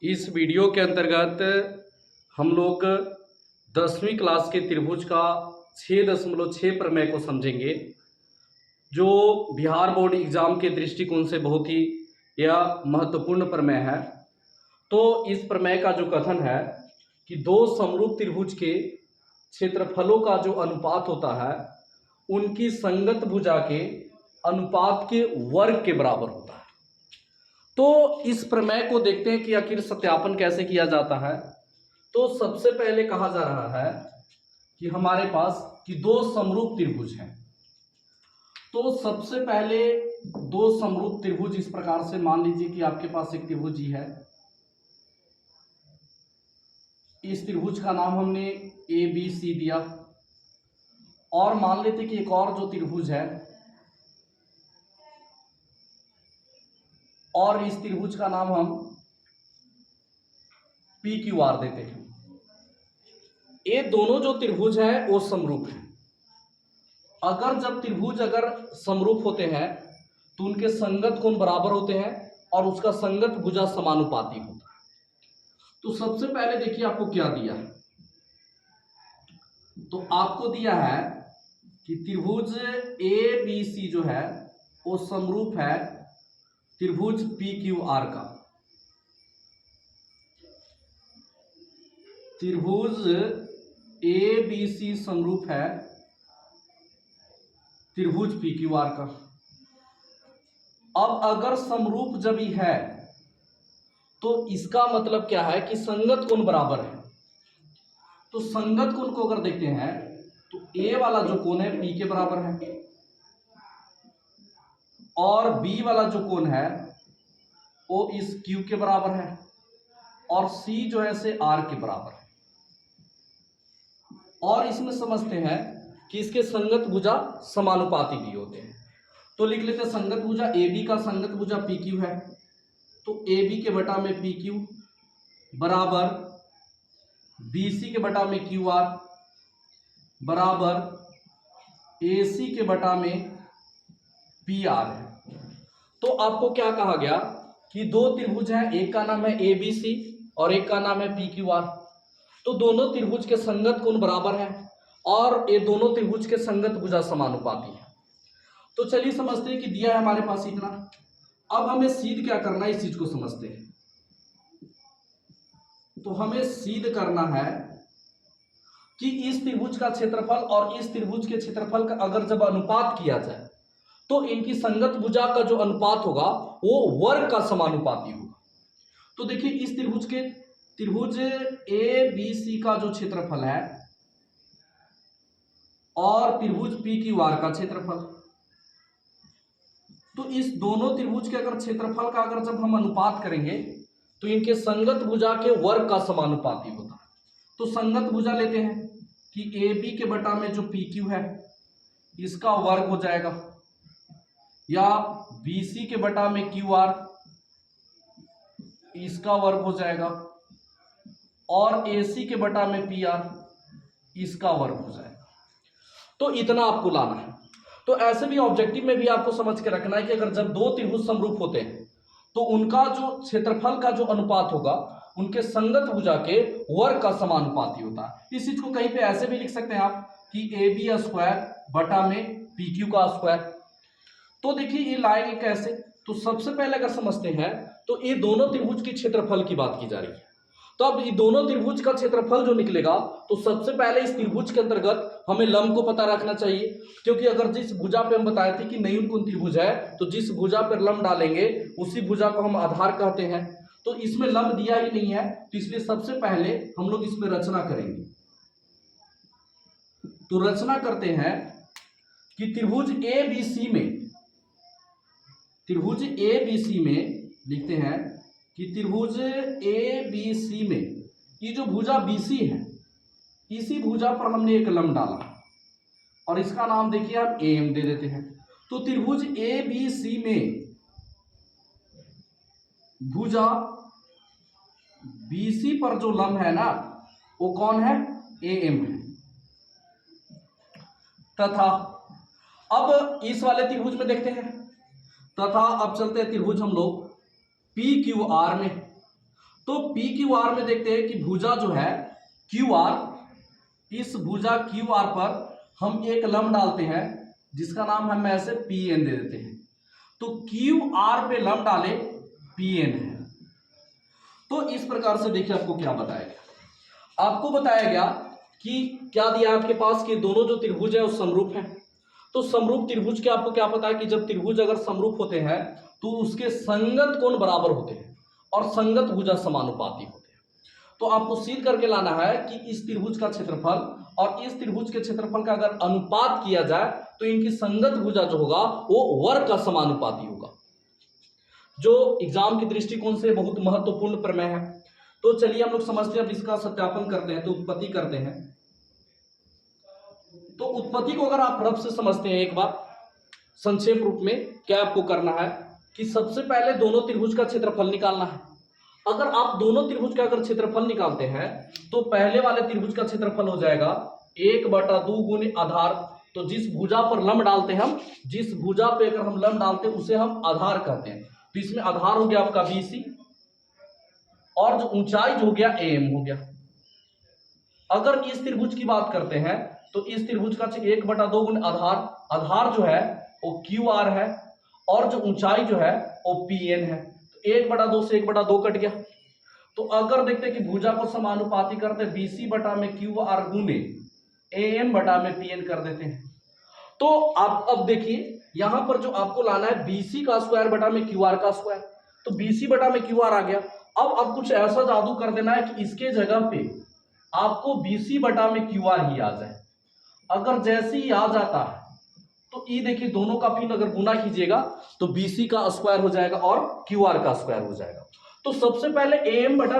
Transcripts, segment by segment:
इस वीडियो के अंतर्गत हम लोग 10वीं क्लास के त्रिभुज का 6.6 प्रमेय को समझेंगे, जो बिहार बोर्ड एग्जाम के दृष्टिकोण से बहुत ही यह महत्वपूर्ण प्रमेय है। तो इस प्रमेय का जो कथन है कि दो समरूप त्रिभुज के क्षेत्रफलों का जो अनुपात होता है उनकी संगत भुजा के अनुपात के वर्ग के बराबर होता है। तो इस प्रमेय को देखते हैं कि आखिर सत्यापन कैसे किया जाता है। तो सबसे पहले कहा जा रहा है कि हमारे पास कि दो समरूप त्रिभुज हैं। तो सबसे पहले दो समरूप त्रिभुज इस प्रकार से मान लीजिए कि आपके पास एक त्रिभुज ही है। इस त्रिभुज का नाम हमने ए बी सी दिया, और मान लेते कि एक और जो त्रिभुज है और इस त्रिभुज का नाम हम पी क्यू आर देते हैं। ये दोनों जो त्रिभुज है वो समरूप है। अगर जब त्रिभुज अगर समरूप होते हैं तो उनके संगत कोण बराबर होते हैं और उसका संगत भुजा समानुपाती होता है। तो सबसे पहले देखिए आपको क्या दिया है। तो आपको दिया है कि त्रिभुज ए बी सी जो है वो समरूप है त्रिभुज पी क्यू आर का। त्रिभुज ए बी सी समरूप है त्रिभुज पी क्यू आर का। अब अगर समरूप जब ही है तो इसका मतलब क्या है कि संगत कोण बराबर है। तो संगत कोण को अगर देखते हैं तो ए वाला जो कोण है पी के बराबर है, और बी वाला जो कोण है वो इस क्यू के बराबर है, और सी जो है से आर के बराबर है। और इसमें समझते हैं कि इसके संगत भुजा समानुपाती भी होते हैं। तो लिख लेते हैं संगत भुजा ए बी का संगत भुजा पी क्यू है। तो ए बी के बटा में पी क्यू बराबर बी सी के बटा में क्यू आर बराबर ए सी के बटा में पी आर है। तो आपको क्या कहा गया कि दो त्रिभुज हैं, एक का नाम है ए बी सी और एक का नाम है पी क्यू आर। तो दोनों त्रिभुज के संगत कोण बराबर है और ये दोनों त्रिभुज के संगत भुजा समानुपाती है। तो चलिए समझते हैं कि दिया है हमारे पास इतना। अब हमें सिद्ध क्या करना है, इस चीज को समझते हैं। तो हमें सिद्ध करना है कि इस त्रिभुज का क्षेत्रफल और इस त्रिभुज के क्षेत्रफल का अगर जब अनुपात किया जाए तो इनकी संगत भुजा का जो अनुपात होगा वो वर्ग का समानुपाती होगा। तो देखिए इस त्रिभुज ए बी सी का जो क्षेत्रफल है और त्रिभुज पी क्यू आर का क्षेत्रफल, तो इस दोनों त्रिभुज के अगर क्षेत्रफल का अगर जब हम अनुपात करेंगे तो इनके संगत भुजा के वर्ग का समानुपाती होता है। तो संगत भुजा लेते हैं कि ए बी के बटा में जो पी क्यू है इसका वर्ग हो जाएगा, या बी सी के बटा में क्यू आर इसका वर्ग हो जाएगा, और ए सी के बटा में पी आर इसका वर्ग हो जाएगा। तो इतना आपको लाना है। तो ऐसे भी ऑब्जेक्टिव में भी आपको समझ के रखना है कि अगर जब दो त्रिभुज समरूप होते हैं तो उनका जो क्षेत्रफल का जो अनुपात होगा उनके संगत भुजा के वर्ग का समानुपाती होता है। इस चीज को कहीं पे ऐसे भी लिख सकते हैं आप कि ए बी स्क्वायर बटा में पी क्यू का स्क्वायर। तो देखिए ये लाएंगे कैसे। तो सबसे पहले अगर समझते हैं तो ये दोनों त्रिभुज के क्षेत्रफल की बात की जा रही है। तो अब ये दोनों त्रिभुज का क्षेत्रफल जो निकलेगा तो सबसे पहले इस त्रिभुज के अंतर्गत हमें लंब को पता रखना चाहिए, क्योंकि अगर जिस भुजा पे हम बताए थे कि नयून कोण त्रिभुज है तो जिस भुजा पर लंब डालेंगे उसी भुजा को हम आधार कहते हैं। तो इसमें लंब दिया ही नहीं है, तो इसलिए सबसे पहले हम लोग इसमें रचना करेंगे। तो रचना करते हैं कि त्रिभुज ए बी सी में लिखते हैं कि त्रिभुज ए बी सी में ये जो भुजा BC है इसी भुजा पर हमने एक लंब डाला और इसका नाम देखिए हम AM दे देते हैं। तो त्रिभुज ABC में भुजा BC पर जो लंब है ना वो कौन है, AM है। तथा अब इस वाले त्रिभुज में देखते हैं, तथा अब चलते हैं त्रिभुज हम लोग PQR में। तो पी क्यू आर में देखते हैं कि भुजा जो है क्यू आर, इस भुजा क्यू आर पर हम एक लंब डालते हैं जिसका नाम हम ऐसे पी एन दे देते हैं। तो क्यू आर पे लंब डाले पी एन है। तो इस प्रकार से देखिए आपको क्या बताया गया, आपको बताया गया कि क्या दिया आपके पास कि दोनों जो त्रिभुज है वो समरूप है। तो समरूप त्रिभुज के आपको क्या पता है कि जब त्रिभुज अगर समरूप होते हैं तो उसके संगत कोण बराबर होते हैं और संगत भुजा समानुपाती होते हैं। तो आपको सिद्ध करके लाना है कि इस त्रिभुज का क्षेत्रफल और इस त्रिभुज के क्षेत्रफल का अगर अनुपात किया जाए तो इनकी संगत भुजा जो होगा वो वर्ग का समानुपाती होगा, जो एग्जाम के दृष्टिकोण से बहुत महत्वपूर्ण प्रमेय है। तो चलिए हम लोग समझते हैं, अब इसका सत्यापन करते हैं। तो उत्पत्ति करते हैं। तो उत्पत्ति को अगर आप रफ से समझते हैं एक बार संक्षेप रूप में, क्या आपको करना है कि सबसे पहले दोनों त्रिभुज का क्षेत्रफल निकालना है। अगर आप दोनों त्रिभुज का अगर क्षेत्रफल निकालते हैं तो पहले वाले त्रिभुज का क्षेत्रफल हो जाएगा 1/2 गुने आधार। तो जिस भुजा पर लंब डालते हैं हम, जिस भुजा पे अगर हम लंब डालते हैं उसे हम आधार कहते हैं। तो इसमें आधार हो गया आपका BC और जो ऊंचाई जो हो गया AM हो गया। अगर इस त्रिभुज की बात करते हैं तो इस त्रिभुज का 1/2 गुने आधार, आधार जो है वो QR है और जो ऊंचाई जो है वो PN है। तो 1/2 से 1/2 कट गया। तो अगर देखते हैं कि भुजा को समानुपाती करते हैं BC बटा में QR गुने AM बटा में PN कर देते हैं। तो आप अब देखिए यहां पर जो आपको लाना है BC का स्क्वायर बटा में QR का स्क्वायर। तो BC बटा में QR आ गया। अब कुछ ऐसा जादू कर देना है कि इसके जगह पे आपको BC बटा में QR ही आ जाए। अगर जैसे ही आ जाता है तो ये देखिए दोनों का फिर अगर गुना कीजिएगा तो BC का स्क्वायर हो जाएगा और QR का स्क्वायर हो जाएगा। तो सबसे पहले AM बटा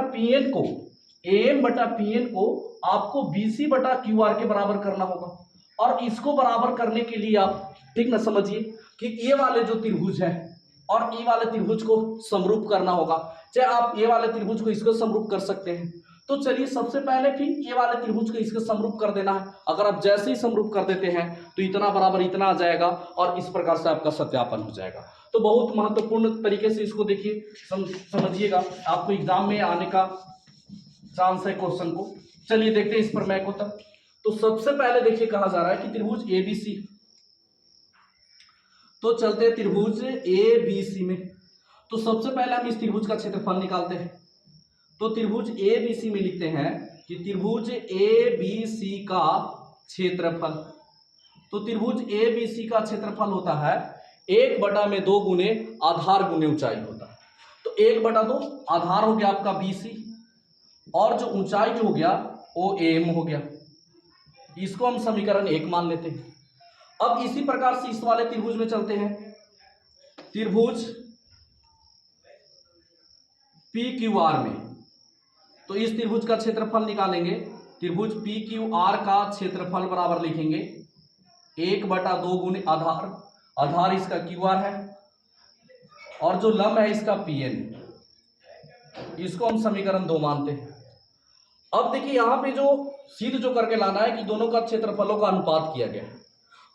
PN को आपको BC बटा QR के बराबर करना होगा। और इसको बराबर करने के लिए आप ठीक ना समझिए कि ये वाले जो त्रिभुज है और ये वाले त्रिभुज को समरूप करना होगा। चाहे आप ये वाले त्रिभुज को इसको समरूप कर सकते हैं। तो चलिए सबसे पहले फिर ये वाले त्रिभुज को इसको समरूप कर देना है। अगर आप जैसे ही समरूप कर देते हैं तो इतना बराबर इतना आ जाएगा और इस प्रकार से आपका सत्यापन हो जाएगा। तो बहुत महत्वपूर्ण तरीके से इसको देखिए, समझिएगा, आपको एग्जाम में आने का चांस है क्वेश्चन को। चलिए देखते हैं इस प्रमेय को तब। तो सबसे पहले देखिए कहा जा रहा है कि त्रिभुज ABC, तो चलते हैं त्रिभुज ABC में। तो सबसे पहले हम इस त्रिभुज का क्षेत्रफल निकालते हैं। तो त्रिभुज ABC में लिखते हैं कि त्रिभुज ABC का क्षेत्रफल, तो त्रिभुज ABC का क्षेत्रफल होता है 1/2 गुने आधार गुने ऊंचाई होता है। तो 1/2 आधार हो गया आपका BC और जो ऊंचाई जो हो गया वो AM हो गया। इसको हम समीकरण 1 मान लेते हैं। अब इसी प्रकार से इस वाले त्रिभुज में चलते हैं। त्रिभुज PQR में, तो इस त्रिभुज का क्षेत्रफल निकालेंगे। त्रिभुज PQR का क्षेत्रफल बराबर लिखेंगे 1/2 गुने आधार, आधार इसका QR है और जो लंब है इसका PN, इसको हम समीकरण 2 मानते हैं। अब देखिए यहां पे जो सिद्ध जो करके लाना है कि दोनों का क्षेत्रफलों का अनुपात किया गया है।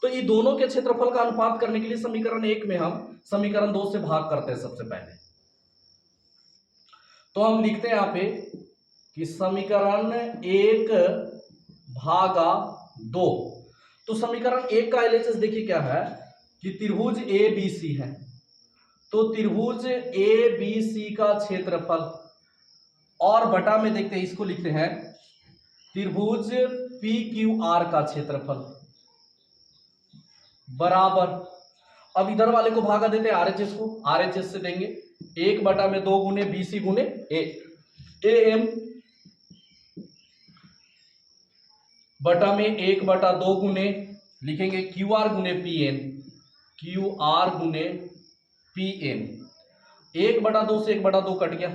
तो ये दोनों के क्षेत्रफल का अनुपात करने के लिए समीकरण 1 में हम समीकरण 2 से भाग करते हैं सबसे पहले। तो हम लिखते हैं यहां पे कि समीकरण 1/2। तो समीकरण 1 का LHS देखिए क्या है कि त्रिभुज ABC है। तो त्रिभुज ABC का क्षेत्रफल और बटा में देखते हैं, इसको लिखते हैं त्रिभुज PQR का क्षेत्रफल बराबर, अब इधर वाले को भागा देते हैं RHS को, RHS से देंगे 1/2 गुने BC गुने AM बटा में 1/2 गुने लिखेंगे QR गुने PN, QR गुने PN। 1/2 से 1/2 कट गया,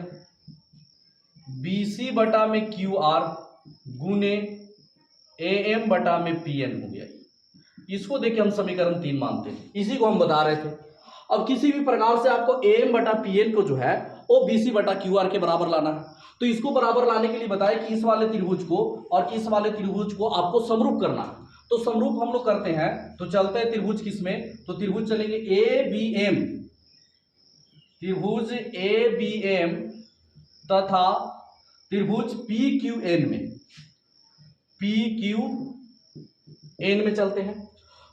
BC बटा में QR गुने AM बटा में PN हो गया। इसको देखिए हम समीकरण 3 मानते हैं, इसी को हम बता रहे थे। अब किसी भी प्रकार से आपको AM बटा PN को जो है वो BC बटा QR के बराबर लाना है। तो इसको बराबर लाने के लिए बताया कि इस वाले त्रिभुज को और इस वाले त्रिभुज को आपको समरूप करना है। तो समरूप हम लोग करते हैं। तो चलते हैं त्रिभुज किसमें, तो त्रिभुज चलेंगे ABM, त्रिभुज ABM तथा त्रिभुज पी क्यू एन में चलते हैं।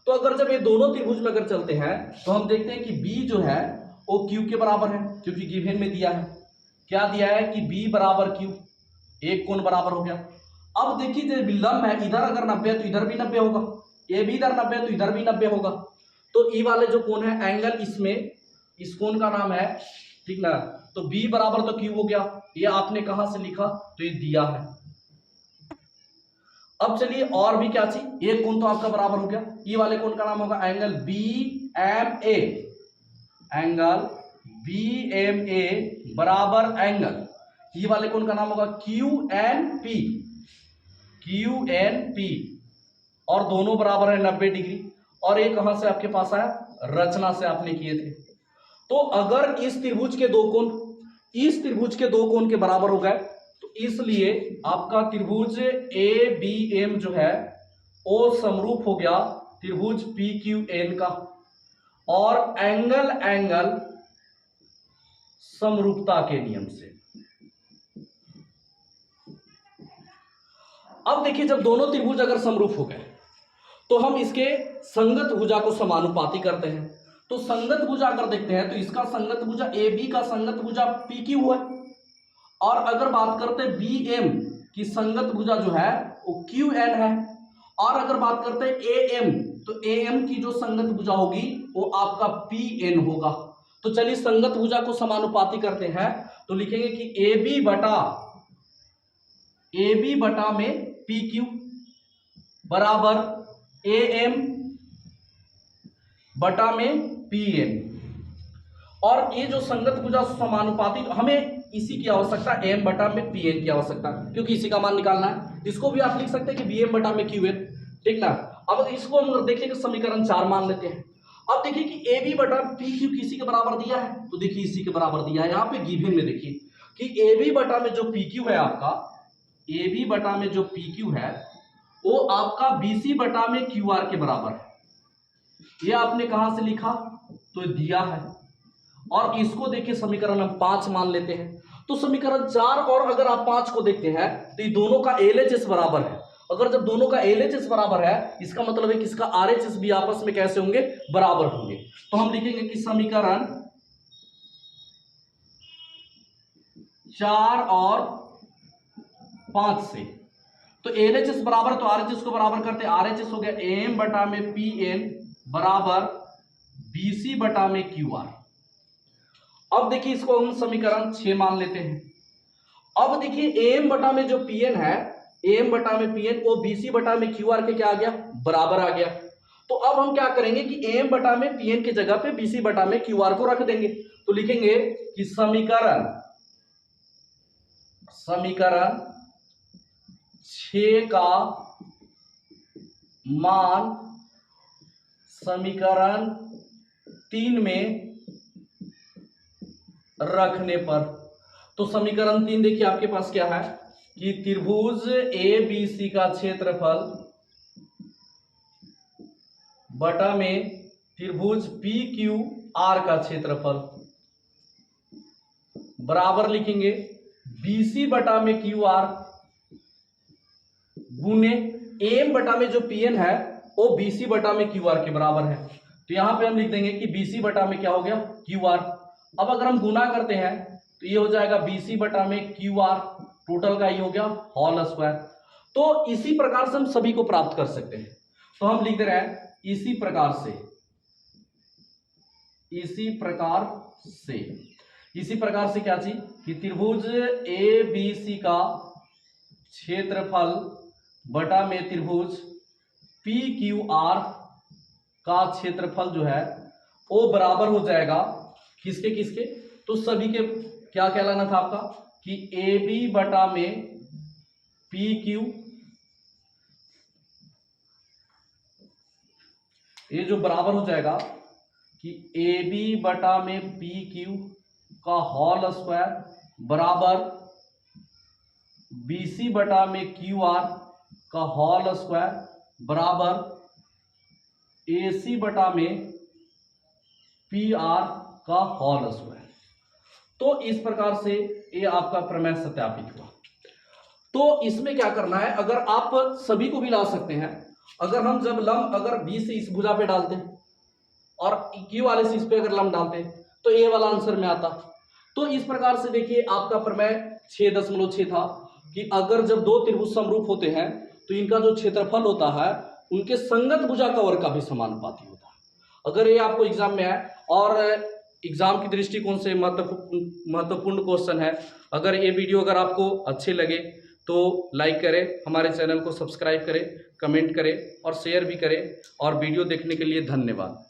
तो अगर जब ये दोनों त्रिभुज में अगर चलते हैं तो हम देखते हैं कि बी जो है वो क्यू के बराबर है, क्योंकि गिवन में दिया है, क्या दिया है कि बी बराबर क्यू, एक कोण बराबर हो गया। अब देखिए जब लंब है, इधर अगर 90 है तो इधर भी 90 होगा, ये भी इधर 90 है तो इधर भी 90 होगा। तो ई वाले जो कोण है एंगल, इसमें इस कोण का नाम है, ठीक ना। तो बी बराबर तो क्यू हो गया, ये आपने कहां से लिखा, तो ये दिया है। अब चलिए और भी क्या चीज, एक कोण तो आपका बराबर हो गया, ई वाले कोण का नाम होगा angle B M A, angle B M A बराबर एंगल ई वाले कोण का नाम होगा क्यू एन पी, और दोनों बराबर है 90 डिग्री। और ये कहां से आपके पास आया, रचना से आपने किए थे। तो अगर इस त्रिभुज के दो कोण इस त्रिभुज के दो कोण के बराबर हो गए, तो इसलिए आपका त्रिभुज ए बी एम जो है वो समरूप हो गया त्रिभुज पी क्यू एन का, और एंगल समरूपता के नियम से। अब देखिए जब दोनों त्रिभुज अगर समरूप हो गए तो हम इसके संगत भुजा को समानुपाती करते हैं। तो संगत भुजा अगर देखते हैं तो इसका संगत भुजा ए बी का संगत भुजा पी क्यू है, और अगर बात करते हैं बी एम की संगत भुजा जो है वो क्यू एन है, और अगर बात करते हैं ए एम तो ए एम की जो संगत भुजा होगी वो आपका पी एन होगा। तो चलिए संगत भुजा को समानुपाती करते हैं, तो लिखेंगे कि ए बी बटा में पी क्यू बराबर ए एम बटा में पी एन। और ये जो संगत भुजा समानुपाती, हमें इसी की आवश्यकता, एम बटा में पी एन की आवश्यकता, क्योंकि इसी का मान निकालना है। इसको भी आप लिख सकते हैं कि बी एम बटा में क्यू एन, ठीक ना। अब इसको हम देखिए समीकरण 4 मान लेते हैं। अब देखिए कि ए बी बटा पी क्यू किसी के बराबर दिया है, तो देखिए इसी के बराबर दिया है। यहाँ पे गिवन में देखिए कि ए बी बटा में जो पी क्यू है आपका, ए बी बटा में जो पी क्यू है वो आपका बीसी बटा में क्यू आर के बराबर है। ये आपने कहां से लिखा, तो दिया है। और इसको देखिए समीकरण हम 5 मान लेते हैं। तो समीकरण 4 और अगर आप 5 को देखते हैं तो ये दोनों का एलएचएस बराबर है। अगर जब दोनों का एलएचएस बराबर है, इसका मतलब है कि इसका आरएचएस भी आपस में कैसे होंगे, बराबर होंगे। तो हम लिखेंगे कि समीकरण 4 और 5 से, तो एलएचएस बराबर, तो आरएचएस को बराबर करते हैं, आरएचएस हो गया एम बटा में पी एन बराबर बीसी बटा में क्यू आर। अब देखिए इसको हम समीकरण 6 मान लेते हैं। अब देखिए एम बटा में जो पी एन है, एम बटा में पी एन वो बीसी बटा में क्यू आर के क्या आ गया, बराबर आ गया। तो अब हम क्या करेंगे कि एम बटा में पी एन की जगह पे बीसी बटा में क्यू आर को रख देंगे। तो लिखेंगे कि समीकरण 6 का मान समीकरण 3 में रखने पर, तो समीकरण 3 देखिए आपके पास क्या है कि त्रिभुज ए बी सी का क्षेत्रफल बटा में त्रिभुज पी क्यू आर का क्षेत्रफल बराबर लिखेंगे बीसी बटा में क्यू आर गुने एम बटा में जो पी एन है वो बीसी बटा में क्यू आर के बराबर है। तो यहां पे हम लिख देंगे कि बीसी बटा में क्या हो गया, क्यू आर। अब अगर हम गुना करते हैं तो ये हो जाएगा बीसी बटा में क्यू आर, टोटल का ये हो गया होल स्क्वायर। तो इसी प्रकार से हम सभी को प्राप्त कर सकते हैं। तो हम लिख रहे हैं इसी प्रकार से क्या चीज कि त्रिभुज ए बी सी का क्षेत्रफल बटा में त्रिभुज पी क्यू आर का क्षेत्रफल जो है वो बराबर हो जाएगा किसके किसके, तो सभी के। क्या कहलाना था आपका कि ए बी बटा में पी क्यू, ये जो बराबर हो जाएगा कि ए बी बटा में पी क्यू का होल स्क्वायर बराबर बीसी बटा में क्यू आर का होल स्क्वायर बराबर एसी बटा में पी आर का होल स्क्वायर। तो इस प्रकार से ये आपका प्रमेय सत्यापित हुआ। तो इसमें क्या करना है, अगर आप सभी को भी ला सकते हैं, अगर हम जब लंब अगर बी से इस भुजा पे डालते हैं और क्यू वाले से इस पे अगर लंब डालते हैं तो ए वाला आंसर में आता। तो इस प्रकार से देखिए आपका प्रमेय 6.6 था कि अगर जब दो त्रिभुज समरूप होते हैं तो इनका जो क्षेत्रफल होता है उनके संगत भुजा का वर्ग का भी समानुपाती होता है। अगर ये आपको एग्जाम में आए और एग्जाम की दृष्टिकोण से महत्वपूर्ण क्वेश्चन है। अगर ये वीडियो अगर आपको अच्छे लगे तो लाइक करें, हमारे चैनल को सब्सक्राइब करें, कमेंट करें और शेयर भी करें। और वीडियो देखने के लिए धन्यवाद।